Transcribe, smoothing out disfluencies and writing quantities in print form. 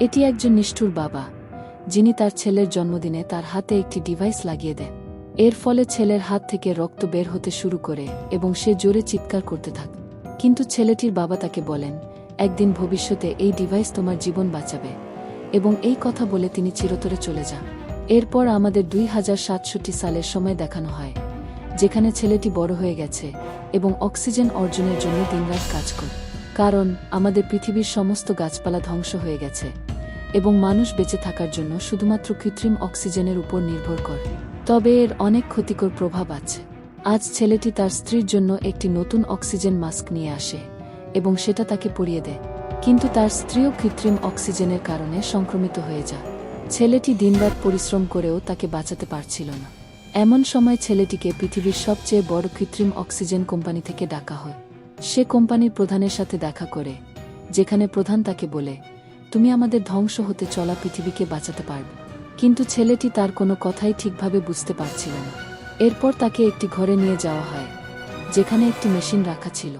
এটি একজন নিষ্ঠুর বাবা, যিনি তার ছেলের জন্মদিনে তার হাতে একটি ডিভাইস লাগিয়ে দেন। এর ফলে ছেলের হাত থেকে রক্ত বের হতে শুরু করে এবং সে জোরে চিৎকার করতে থাকে। কিন্তু ছেলেটির বাবা তাকে বলেন, একদিন ভবিষ্যতে এই ডিভাইস তোমার জীবন বাঁচাবে, এবং এই কথা বলে তিনি চিরতরে চলে যান। এরপর আমাদের 2067 সালের সময় দেখানো হয়, যেখানে ছেলেটি বড় হয়ে গেছে এবং অক্সিজেন অর্জনের জন্য দিনরাত কাজ করে। কারণ আমাদের পৃথিবীর সমস্ত গাছপালা ধ্বংস হয়ে গেছে এবং মানুষ বেঁচে থাকার জন্য শুধুমাত্র কৃত্রিম অক্সিজেনের উপর নির্ভর করে। তবে এর অনেক ক্ষতিকর প্রভাব আছে। আজ ছেলেটি তার স্ত্রীর জন্য একটি নতুন অক্সিজেন মাস্ক নিয়ে আসে এবং সেটা তাকে পরিয়ে দেয়, কিন্তু তার স্ত্রীও কৃত্রিম অক্সিজেনের কারণে সংক্রমিত হয়ে যায়। ছেলেটি দিনরাত পরিশ্রম করেও তাকে বাঁচাতে পারছিল না। এমন সময় ছেলেটিকে পৃথিবীর সবচেয়ে বড় কৃত্রিম অক্সিজেন কোম্পানি থেকে ডাকা হয়। সে কোম্পানির প্রধানের সাথে দেখা করে, যেখানে প্রধান তাকে বলে, তুমি আমাদের ধ্বংস হতে চলা পৃথিবীকে বাঁচাতে পারবে। কিন্তু ছেলেটি তার কোনো কথাই ঠিকভাবে বুঝতে পারছিল না। এরপর তাকে একটি ঘরে নিয়ে যাওয়া হয়, যেখানে একটি মেশিন রাখা ছিল।